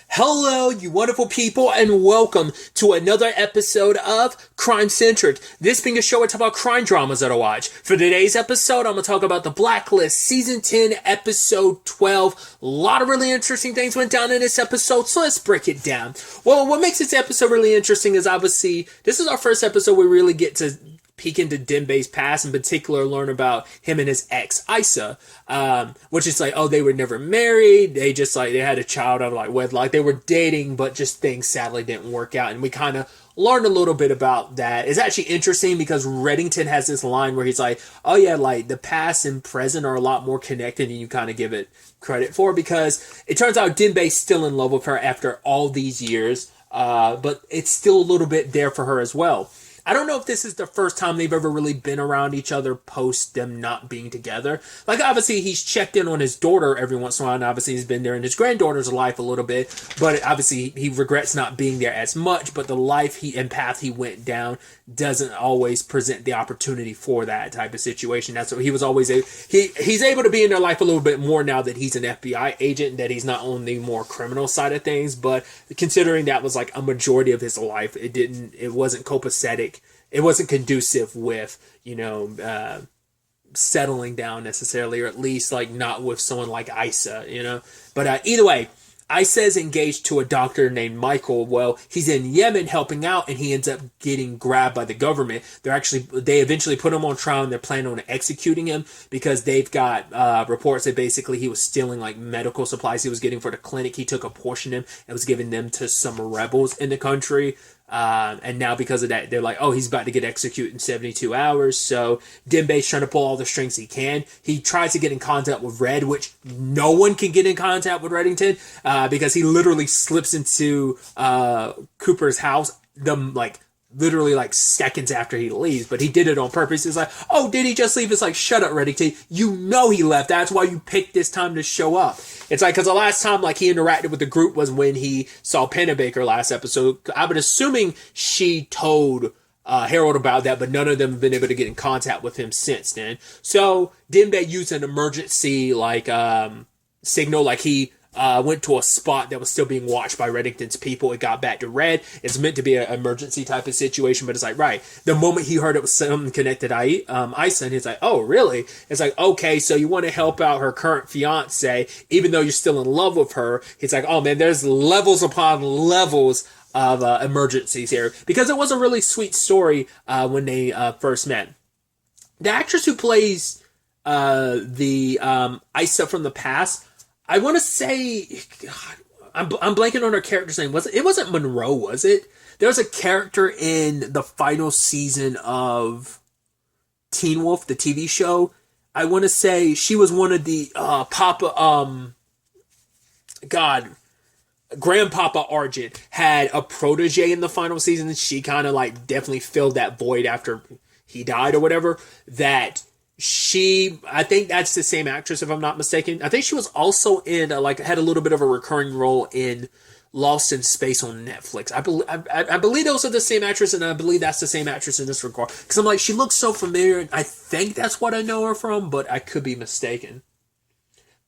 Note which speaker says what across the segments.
Speaker 1: Hello, you wonderful people, and welcome to another episode of Crime Centric. This being a show I talk about crime dramas that I watch. For today's episode, I'm going to talk about The Blacklist, Season 10, Episode 12. A lot of really interesting things went down in this episode, so let's break it down. Well, what makes this episode really interesting is obviously, this is our first episode where we really get to peek into Denbei's past, in particular learn about him and his ex Isa, which is like, oh, they were never married, they had a child out of like wedlock, they were dating, but just things sadly didn't work out, and we kind of learned a little bit about that. It's actually interesting because Reddington has this line where he's like, oh yeah, like the past and present are a lot more connected than you kind of give it credit for, because it turns out Denbei's still in love with her after all these years, but it's still a little bit there for her as well. I don't know if this is the first time they've ever really been around each other post them not being together. Like, obviously, he's checked in on his daughter every once in a while, and obviously he's been there in his granddaughter's life a little bit, but obviously he regrets not being there as much, but the life and path he went down doesn't always present the opportunity for that type of situation. That's what he was always he's able to be in their life a little bit more now that he's an FBI agent, that he's not on the more criminal side of things, but considering that was like a majority of his life, it wasn't copacetic. It wasn't conducive with, settling down necessarily, or at least like not with someone like Isa, But either way, Isa is engaged to a doctor named Michael. Well, he's in Yemen helping out, and he ends up getting grabbed by the government. They eventually put him on trial, and they're planning on executing him because they've got reports that basically he was stealing like medical supplies he was getting for the clinic. He took a portion of them and was giving them to some rebels in the country. And now because of that, they're like, oh, he's about to get executed in 72 hours. So Denbei's trying to pull all the strings he can. He tries to get in contact with Red, which no one can get in contact with Reddington, because he literally slips into Cooper's house, literally like seconds after he leaves, but he did it on purpose. He's like, oh, did he just leave? It's like, shut up, Reddington. You know he left. That's why you picked this time to show up. It's like, because the last time like he interacted with the group was when he saw Pennebaker last episode. I've been assuming she told Harold about that, but none of them have been able to get in contact with him since then. So Denbei used an emergency signal, like he went to a spot that was still being watched by Reddington's people. It got back to Red. It's meant to be an emergency type of situation, but it's like, right. The moment he heard it was something connected to Isa, and he's like, oh, really? It's like, okay, so you want to help out her current fiance, even though you're still in love with her. He's like, oh, man, there's levels upon levels of emergencies here. Because it was a really sweet story when they first met. The actress who plays the Isa from the past, I want to say, God, I'm blanking on her character's name. It wasn't Monroe, was it? There was a character in the final season of Teen Wolf, the TV show. I want to say she was one of the Grandpapa Argent had a protege in the final season, and she kind of like definitely filled that void after he died or whatever. I think that's the same actress, if I'm not mistaken. I think she was also in, had a little bit of a recurring role in Lost in Space on Netflix. I believe those are the same actress, and I believe that's the same actress in this regard. Because I'm like, she looks so familiar, and I think that's what I know her from, but I could be mistaken.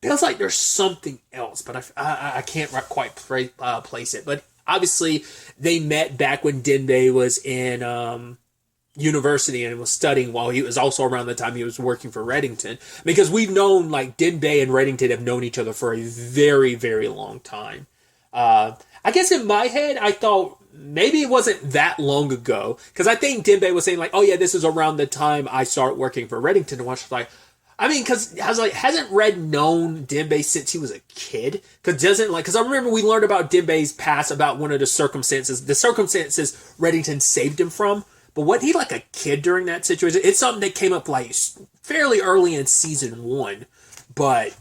Speaker 1: Feels like there's something else, but I can't quite place it. But obviously, they met back when Denbei was in university and was studying, while he was also around the time he was working for Reddington, because we've known like Denbei and Reddington have known each other for a very, very long time. I guess in my head I thought maybe it wasn't that long ago, because I think Denbei was saying like, oh yeah, this is around the time I started working for Reddington, and watch like, I mean, because I was like, hasn't Red known Denbei since he was a kid? Because I remember we learned about Denbei's past, about one of the circumstances Reddington saved him from. But wasn't he like a kid during that situation? It's something that came up like fairly early in season 1, but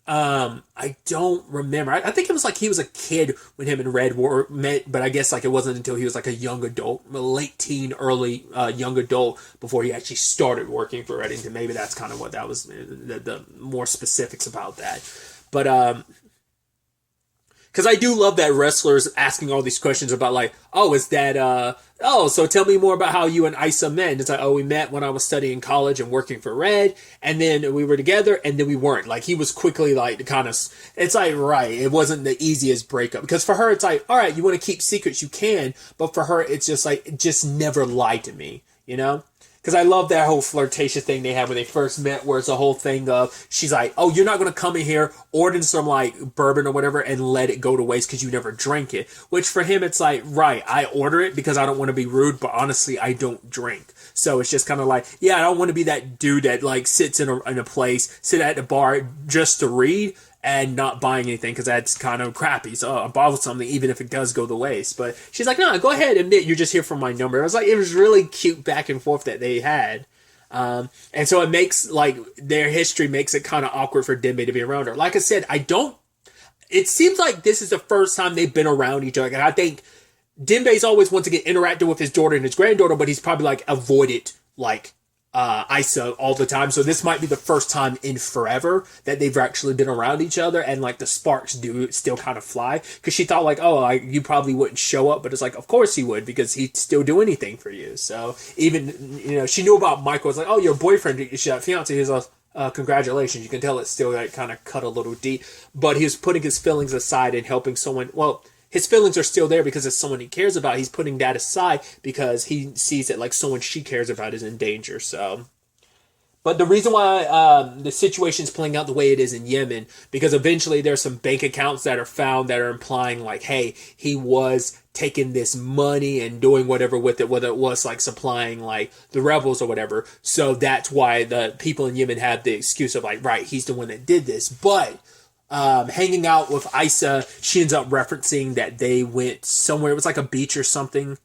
Speaker 1: I don't remember. I think it was like he was a kid when him and Red met, but I guess like it wasn't until he was like a young adult, late teen, early young adult, before he actually started working for Reddington. Maybe that's kind of what that was, the more specifics about that. But because I do love that wrestlers asking all these questions about like, oh, is that oh, so tell me more about how you and Isa met. And it's like, oh, we met when I was studying college and working for Red, and then we were together, and then we weren't. Like, he was quickly, like, kind of, it's like, right, it wasn't the easiest breakup. Because for her, it's like, all right, you want to keep secrets, you can, but for her, it's just like, just never lie to me, you know? Because I love that whole flirtatious thing they had when they first met, where it's a whole thing of, she's like, oh, you're not going to come in here, order some, like, bourbon or whatever, and let it go to waste because you never drank it. Which for him, it's like, right, I order it because I don't want to be rude, but honestly, I don't drink. So it's just kind of like, yeah, I don't want to be that dude that, like, sits in a place, sit at the bar just to read, and not buying anything because that's kind of crappy. So I bought something even if it does go to waste. But she's like, no, go ahead, admit you're just here for my number. It was really cute back and forth that they had. And so it makes, like, their history makes it kind of awkward for Dembe to be around her. Like I said, it seems like this is the first time they've been around each other. And I think Dembe's always wants to get interacted with his daughter and his granddaughter, but he's probably, like, avoided, like, Isa all the time. So this might be the first time in forever that they've actually been around each other, and like the sparks do still kind of fly, because she thought like, oh, you probably wouldn't show up, but it's like, of course he would, because he'd still do anything for you. So even, you know, she knew about Michael. It's like, oh, your boyfriend, your fiance is congratulations. You can tell it's still like kind of cut a little deep, but he was putting his feelings aside and helping someone. Well, his feelings are still there because it's someone he cares about. He's putting that aside because he sees that like someone she cares about is in danger. So, but the reason why the situation is playing out the way it is in Yemen, because eventually there's some bank accounts that are found that are implying like, hey, he was taking this money and doing whatever with it, whether it was like supplying like the rebels or whatever. So that's why the people in Yemen have the excuse of like, right, he's the one that did this. But hanging out with Isa, she ends up referencing that they went somewhere. It was like a beach or something.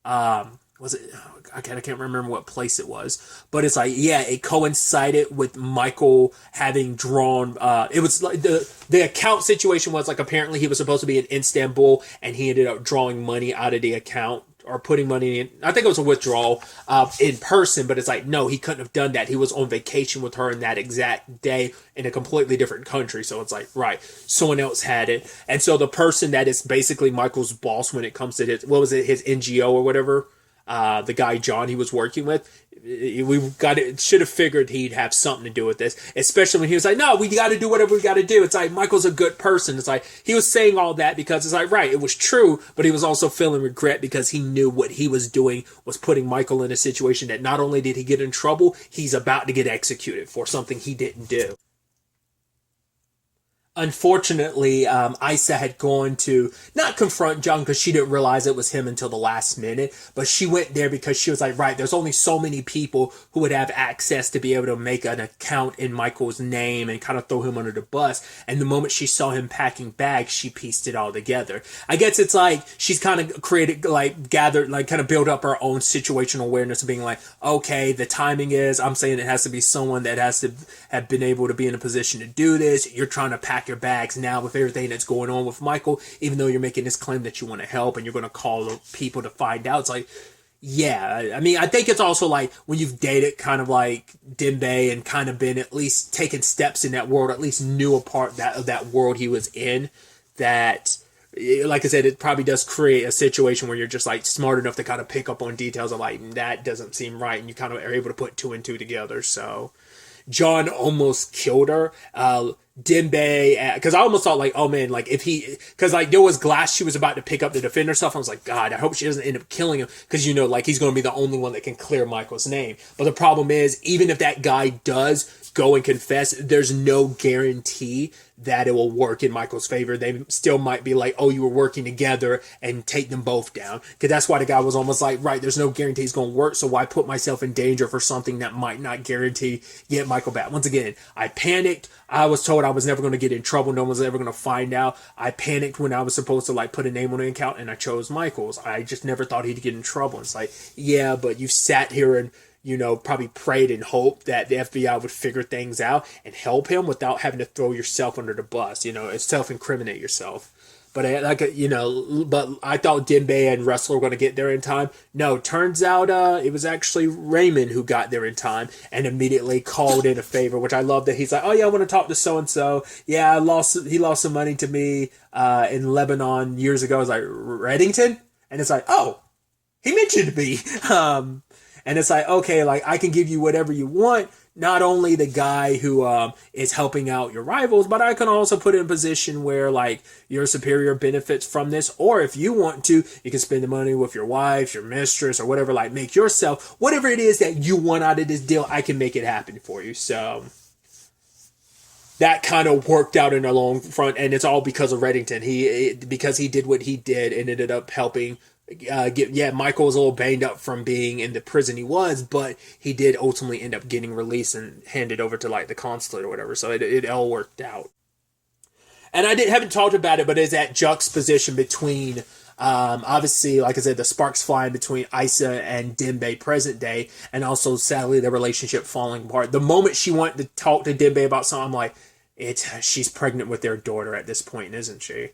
Speaker 1: Was it? I can't remember what place it was. But it's like, yeah, it coincided with Michael having drawn. It was like the account situation was like, apparently he was supposed to be in Istanbul and he ended up drawing money out of the account, or putting money in. I think it was a withdrawal in person, but it's like, no, he couldn't have done that. He was on vacation with her in that exact day in a completely different country. So it's like, right, someone else had it. And so the person that is basically Michael's boss when it comes to his, what was it, his NGO or whatever, the guy John he was working with, we should have figured he'd have something to do with this, especially when he was like, no, we got to do whatever we got to do. It's like, Michael's a good person. It's like, he was saying all that because it's like, right, it was true, but he was also feeling regret because he knew what he was doing was putting Michael in a situation that not only did he get in trouble, he's about to get executed for something he didn't do. Unfortunately, Isa had gone to not confront John because she didn't realize it was him until the last minute, but she went there because she was like, right, there's only so many people who would have access to be able to make an account in Michael's name and kind of throw him under the bus. And the moment she saw him packing bags, she pieced it all together. I guess it's like she's kind of created, like gathered, like kind of built up her own situational awareness of being like, okay, the timing is, I'm saying it has to be someone that has to have been able to be in a position to do this. You're trying to pack your bags now with everything that's going on with Michael, even though you're making this claim that you want to help and you're going to call people to find out. It's like, yeah, I mean, I think it's also like when you've dated kind of like Dembe and kind of been at least taking steps in that world, at least knew a part of that world he was in, that, like I said, it probably does create a situation where you're just like smart enough to kind of pick up on details of like, that doesn't seem right, and you kind of are able to put two and two together. So John almost killed her. Dembe, because I almost thought like, oh man, like if he, because like there was glass she was about to pick up to defend herself. I was like, God, I hope she doesn't end up killing him, because you know, like he's going to be the only one that can clear Michael's name. But the problem is, even if that guy does go and confess, there's no guarantee that it will work in Michael's favor. They still might be like, oh, you were working together, and take them both down. Because that's why the guy was almost like, right, there's no guarantee it's going to work, so why put myself in danger for something that might not guarantee get Michael back? Once again, I panicked. I was told I was never going to get in trouble. No one was ever going to find out. I panicked when I was supposed to like put a name on an account, and I chose Michael's. I just never thought he'd get in trouble. It's like, yeah, but you sat here and, you know, probably prayed and hoped that the FBI would figure things out and help him without having to throw yourself under the bus, you know, and self-incriminate yourself. But but I thought Dembe and Russell were going to get there in time. No, turns out it was actually Raymond who got there in time and immediately called in a favor, which I love that he's like, oh yeah, I want to talk to so-and-so. Yeah, he lost some money to me in Lebanon years ago. I was like, Reddington? And it's like, oh, He mentioned me. And it's like, okay, like I can give you whatever you want. Not only the guy who is helping out your rivals, but I can also put it in a position where like your superior benefits from this. Or if you want to, you can spend the money with your wife, your mistress, or whatever. Like make yourself whatever it is that you want out of this deal. I can make it happen for you. So that kind of worked out in the long front, and it's all because of Reddington. Because he did what he did and ended up helping Michael was a little banged up from being in the prison he was, but he did ultimately end up getting released and handed over to like the consulate or whatever. So it all worked out. And haven't talked about it, but it's that juxtaposition between obviously, like I said, the sparks flying between Isa and Dembe present day, and also sadly the relationship falling apart. The moment she wanted to talk to Dembe about something, I'm like, she's pregnant with their daughter at this point, isn't she?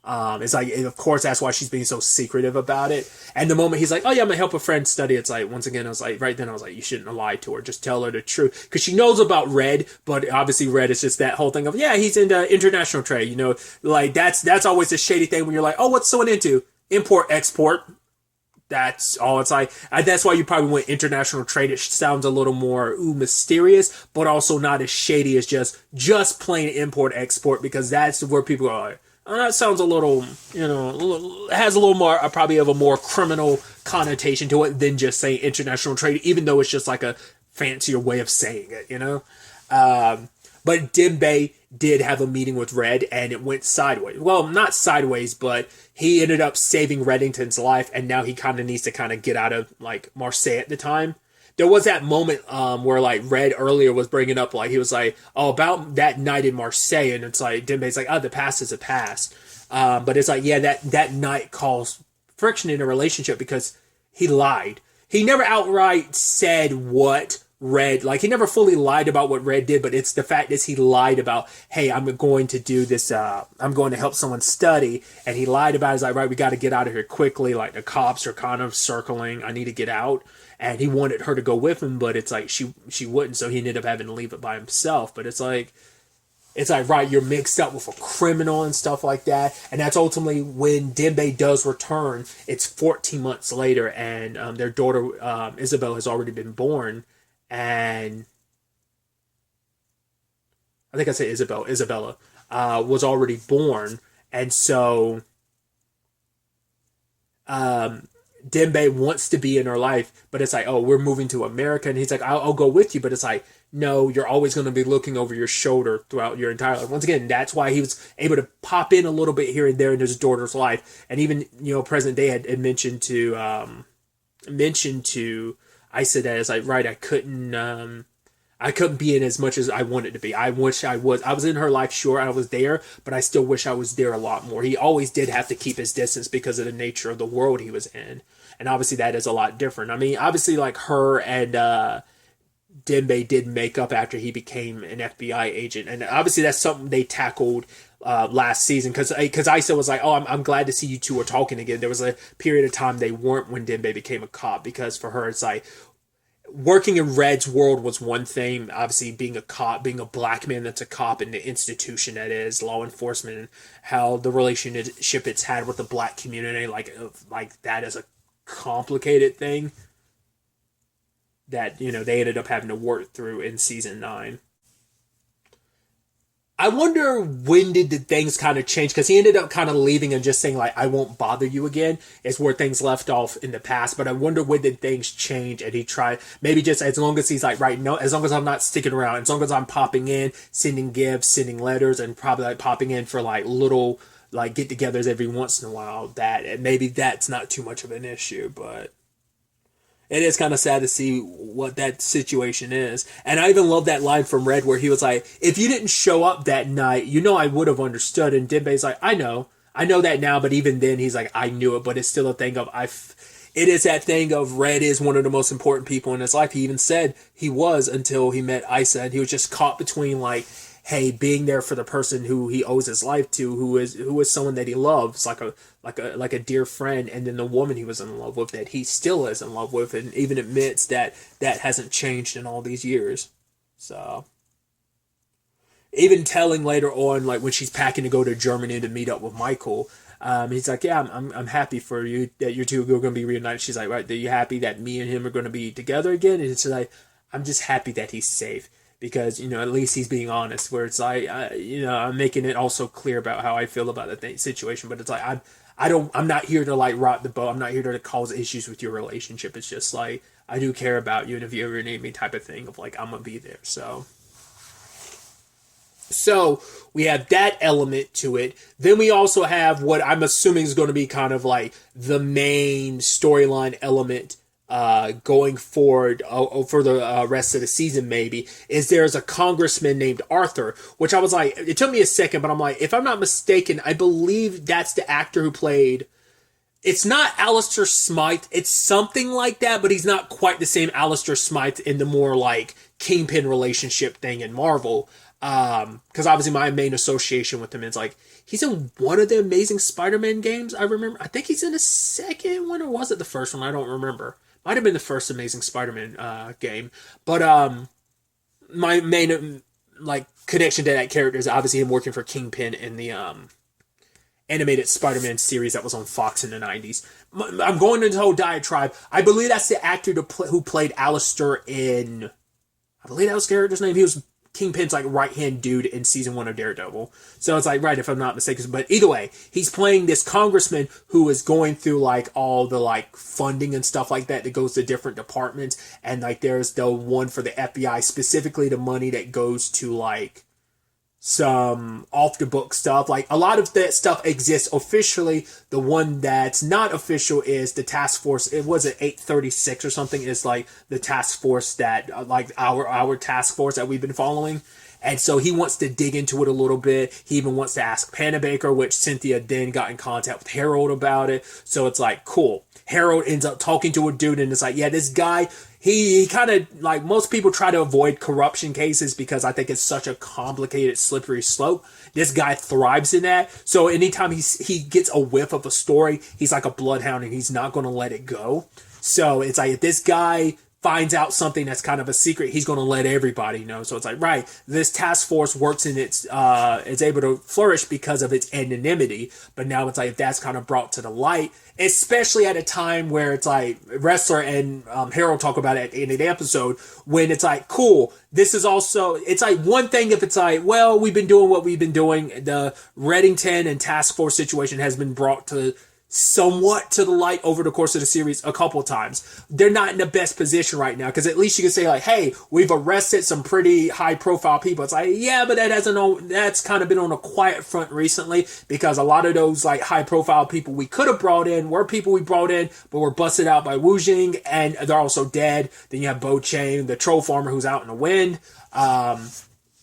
Speaker 1: It's like, of course, that's why she's being so secretive about it. And the moment he's like, oh yeah, I'm gonna help a friend study, it's like, once again, I was like, right then I was like, you shouldn't have lied to her. Just tell her the truth. Because she knows about Red, but obviously Red is just that whole thing of, yeah, he's into international trade, you know, like that's always a shady thing when you're like, oh, what's someone into? Import, export. That's all it's like. That's why you probably went international trade. It sounds a little more mysterious, but also not as shady as just plain import, export, because that's where people are like, oh, that sounds a little, has a little more, probably of a more criminal connotation to it than just saying international trade, even though it's just like a fancier way of saying it, you know? But Dembe did have a meeting with Red, and it went sideways. Well, not sideways, but he ended up saving Reddington's life, and now he kind of needs to kind of get out of, like, Marseille at the time. There was that moment where, like, Red earlier was bringing up, like, he was like, oh, about that night in Marseille, and it's like, Dembe's like, oh, the past is a past. But it's like, yeah, that night caused friction in a relationship because he lied. He never outright said what Red, like, he never fully lied about what Red did, but it's the fact is he lied about, hey, I'm going to do this, I'm going to help someone study, and he lied about it. He's like, right, we got to get out of here quickly, like, the cops are kind of circling, I need to get out, and he wanted her to go with him, but it's like, she wouldn't, so he ended up having to leave it by himself. But it's like, right, you're mixed up with a criminal and stuff like that. And that's ultimately when Dembe does return. It's 14 months later, and their daughter, Isabel, has already been born. And I think I said Isabella, was already born. And so Dembe wants to be in her life, but it's like, oh, we're moving to America. And he's like, I'll go with you. But it's like, no, you're always going to be looking over your shoulder throughout your entire life. Once again, that's why he was able to pop in a little bit here and there in his daughter's life. And even, present day had mentioned to Isa that it's like, right, I couldn't be in as much as I wanted to be. I wish I was in her life, sure, I was there, but I still wish I was there a lot more. He always did have to keep his distance because of the nature of the world he was in. And obviously that is a lot different. I mean, obviously, like, her and Dembe did make up after he became an FBI agent. And obviously that's something they tackled last season, because Isa was like, oh, I'm glad to see you two are talking again. There was a period of time they weren't when Dembe became a cop, because for her it's like, working in Red's world was one thing. Obviously, being a cop, being a black man that's a cop in the institution that is law enforcement, and how the relationship it's had with the black community, like that is a complicated thing that, they ended up having to work through in season 9. I wonder when did the things kind of change, because he ended up kind of leaving and just saying, like, I won't bother you again, is where things left off in the past. But I wonder when did things change, and he tried, maybe just as long as he's like, right, no, as long as I'm not sticking around, as long as I'm popping in, sending gifts, sending letters, and probably like popping in for like little like get-togethers every once in a while, that maybe that's not too much of an issue. But it is kind of sad to see what that situation is. And I even love that line from Red where he was like, if you didn't show up that night, I would have understood. And Dembe's like, I know that now, but even then he's like, I knew it, but it's still a thing of, it is that thing of Red is one of the most important people in his life. He even said he was until he met Isa, and he was just caught between like, hey, being there for the person who he owes his life to, who is someone that he loves, like a dear friend, and then the woman he was in love with that he still is in love with, and even admits that hasn't changed in all these years. So, even telling later on, like when she's packing to go to Germany to meet up with Michael, He's like, yeah, I'm happy for you that you two are going to be reunited. She's like, right, are you happy that me and him are going to be together again? And it's like, I'm just happy that he's safe because, at least he's being honest, where it's like, I'm making it also clear about how I feel about the situation, but it's like, I'm not here to like rock the boat. I'm not here to cause issues with your relationship. It's just like, I do care about you, and if you ever need me type of thing of like, I'm going to be there. So we have that element to it. Then we also have what I'm assuming is going to be kind of like the main storyline element going forward for the rest of the season, maybe, is there's a congressman named Arthur, which I was like, it took me a second, but I'm like, if I'm not mistaken, I believe that's the actor who played, it's not Alistair Smythe, it's something like that, but he's not quite the same Alistair Smythe in the more like Kingpin relationship thing in Marvel. Because obviously my main association with him is like, he's in one of the Amazing Spider-Man games, I remember. I think he's in the second one, or was it the first one? I don't remember. Might have been the first Amazing Spider-Man game. But my main like connection to that character is obviously him working for Kingpin in the animated Spider-Man series that was on Fox in the 90s. I'm going into the whole diatribe. I believe that's the actor who played Alistair in... I believe that was the character's name. He was Kingpin's like right-hand dude in season 1 of Daredevil. So it's like, right, if I'm not mistaken. But either way, he's playing this congressman who is going through like all the like funding and stuff like that goes to different departments. And like there's the one for the FBI, specifically the money that goes to like some off the book stuff. Like a lot of that stuff exists officially. The one that's not official is the task force. It was at 836 or something, is like the task force that like our task force that we've been following. And so he wants to dig into it a little bit. He even wants to ask Panabaker, which Cynthia then got in contact with Harold about it. So it's like, cool. Harold ends up talking to a dude and it's like, yeah, this guy, he kind of, like most people try to avoid corruption cases because I think it's such a complicated, slippery slope. This guy thrives in that. So anytime he gets a whiff of a story, he's like a bloodhound and he's not going to let it go. So it's like, if this guy finds out something that's kind of a secret, he's going to let everybody know. So it's like, right, this task force works and it's able to flourish because of its anonymity. But now it's like, if that's kind of brought to the light, especially at a time where it's like Wrestler and Harold talk about it at the end of the episode, when it's like, cool, this is also, it's like one thing if it's like, well, we've been doing what we've been doing. The Reddington and task force situation has been brought to somewhat to the light over the course of the series a couple times. They're not in the best position right now because at least you can say like, hey, we've arrested some pretty high profile people. It's like, yeah, but that's kind of been on a quiet front recently because a lot of those like high profile people we could have brought in were people we brought in but were busted out by Wu Jing and they're also dead. Then you have Bo Chang, the troll farmer who's out in the wind.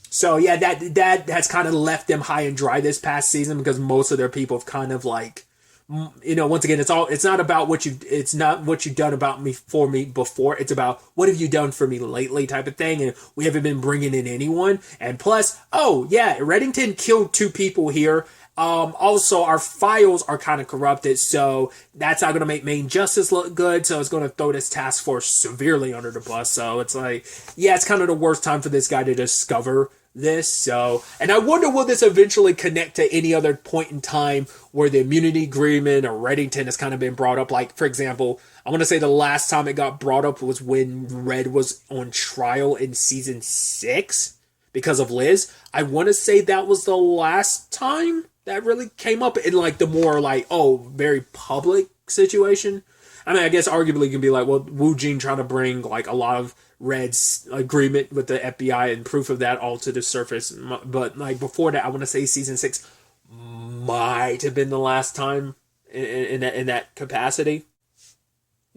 Speaker 1: So yeah, that has kind of left them high and dry this past season because most of their people have kind of like, once again, it's not about what you've done about me for me before. It's about what have you done for me lately type of thing. And we haven't been bringing in anyone. And plus, oh yeah, Reddington killed 2 people here. Also our files are kind of corrupted. So that's not going to make Main Justice look good. So it's going to throw this task force severely under the bus. So it's like, yeah, it's kind of the worst time for this guy to discover this. So, and I wonder will this eventually connect to any other point in time where the immunity agreement or Reddington has kind of been brought up. Like, for example, I want to say the last time it got brought up was when Red was on trial in season 6 because of Liz. I want to say that was the last time that really came up in like the more like, very public situation. I mean, I guess arguably you can be like, well, Wu Jing trying to bring like a lot of Red's agreement with the FBI and proof of that all to the surface. But like before that, I want to say season 6 might have been the last time in that capacity.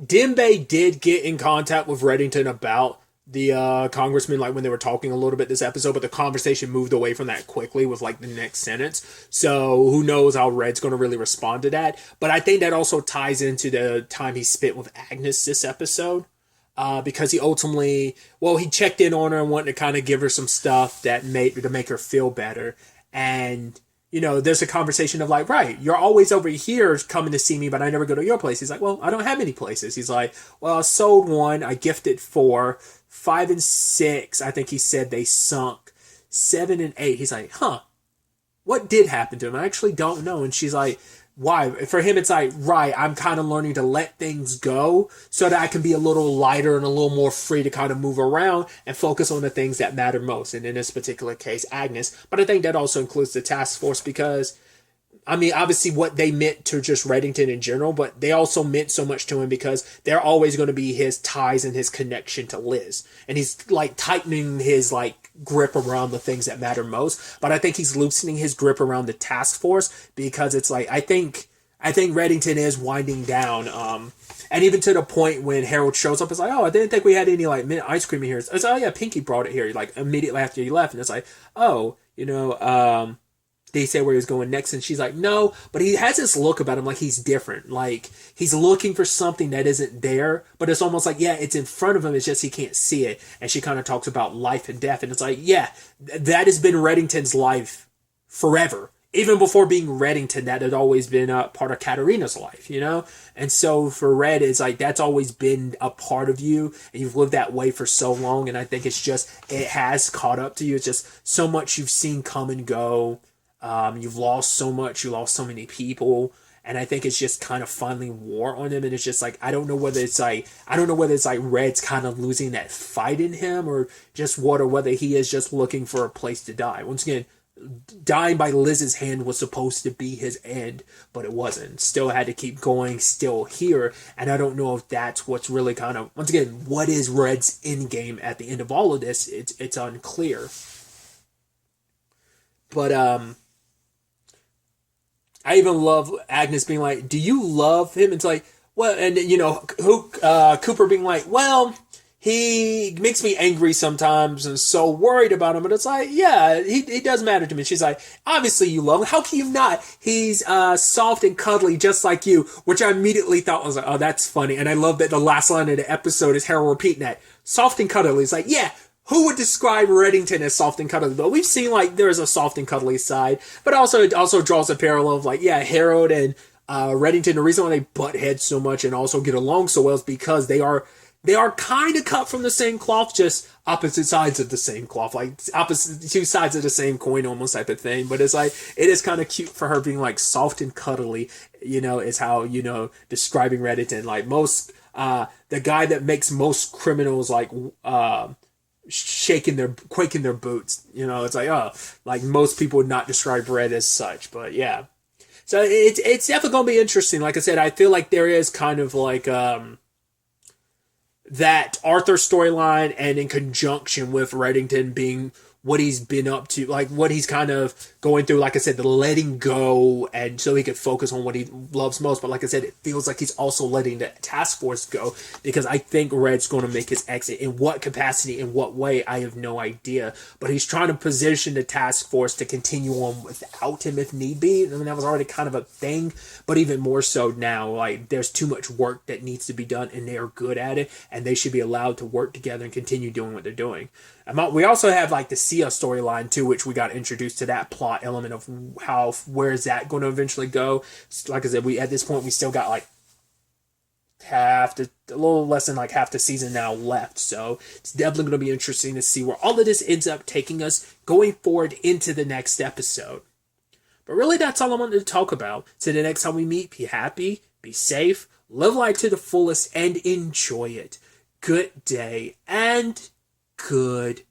Speaker 1: Dembe did get in contact with Reddington about the congressman, like when they were talking a little bit this episode, but the conversation moved away from that quickly with like the next sentence. So who knows how Red's going to really respond to that. But I think that also ties into the time he spent with Agnes this episode. Because he ultimately, he checked in on her and wanted to kind of give her some stuff to make her feel better. And, there's a conversation of like, right, you're always over here coming to see me, but I never go to your place. He's like, well, I don't have any places. He's like, well, I sold 1, I gifted 4, 5 and 6, I think he said they sunk, 7 and 8. He's like, what did happen to him? I actually don't know. And she's like, why? For him, it's like, right, I'm kind of learning to let things go so that I can be a little lighter and a little more free to kind of move around and focus on the things that matter most. And in this particular case, Agnes. But I think that also includes the task force because, I mean, obviously what they meant to just Reddington in general, but they also meant so much to him because they're always going to be his ties and his connection to Liz. And he's like tightening his like grip around the things that matter most. But I think he's loosening his grip around the task force because it's like, I think Reddington is winding down. And even to the point when Harold shows up, it's like, oh, I didn't think we had any like mint ice cream in here. It's like, oh yeah, Pinky brought it here like immediately after he left. And it's like, oh, they say where he's going next, and she's like, no, but he has this look about him like he's different. Like, he's looking for something that isn't there, but it's almost like, yeah, it's in front of him, it's just he can't see it. And she kind of talks about life and death, and it's like, yeah, that has been Reddington's life forever. Even before being Reddington, that had always been a part of Katarina's life, And so for Red, it's like, that's always been a part of you, and you've lived that way for so long, and I think it's just, it has caught up to you. It's just so much you've seen come and go. You've lost so much, you lost so many people, and I think it's just kind of finally wore on him, and it's just like, I don't know whether it's like Red's kind of losing that fight in him, or just what, or whether he is just looking for a place to die. Once again, dying by Liz's hand was supposed to be his end, but it wasn't. Still had to keep going, still here, and I don't know if that's what's really kind of, once again, what is Red's end game at the end of all of this? It's unclear. But, I even love Agnes being like, do you love him? It's like, well, and Cooper being like, well, he makes me angry sometimes and so worried about him. But it's like, yeah, he does matter to me. She's like, obviously you love him. How can you not? He's soft and cuddly just like you, which I immediately thought was like, oh, that's funny. And I love that the last line of the episode is Harold repeating that. Soft and cuddly. It's like, yeah. Who would describe Reddington as soft and cuddly? But we've seen like there's a soft and cuddly side, but also it also draws a parallel of like, yeah, Harold and Reddington. The reason why they butt heads so much and also get along so well is because they are kind of cut from the same cloth, just opposite sides of the same cloth, like opposite two sides of the same coin, almost type of thing. But it's like, it is kind of cute for her being like soft and cuddly, is how describing Reddington. Like most, the guy that makes most criminals like quaking their boots. It's like, oh, like most people would not describe Red as such, but yeah. So it's definitely going to be interesting. Like I said, I feel like there is kind of like that Arthur storyline, and in conjunction with Reddington being what he's been up to, like what he's kind of going through, like I said, the letting go, and so he could focus on what he loves most. But like I said, it feels like he's also letting the task force go, because I think Red's going to make his exit. In what capacity, in what way, I have no idea. But he's trying to position the task force to continue on without him if need be. I mean, that was already kind of a thing, but even more so now, like there's too much work that needs to be done, and they are good at it, and they should be allowed to work together and continue doing what they're doing. We also have like the Sia storyline too, which we got introduced to that plot element of where is that going to eventually go. Like I said, at this point we still got like a little less than like half the season now left, so it's definitely going to be interesting to see where all of this ends up taking us going forward into the next episode. But really, that's all I wanted to talk about. So the next time we meet, be happy, be safe, live life to the fullest, and enjoy it. Good day and good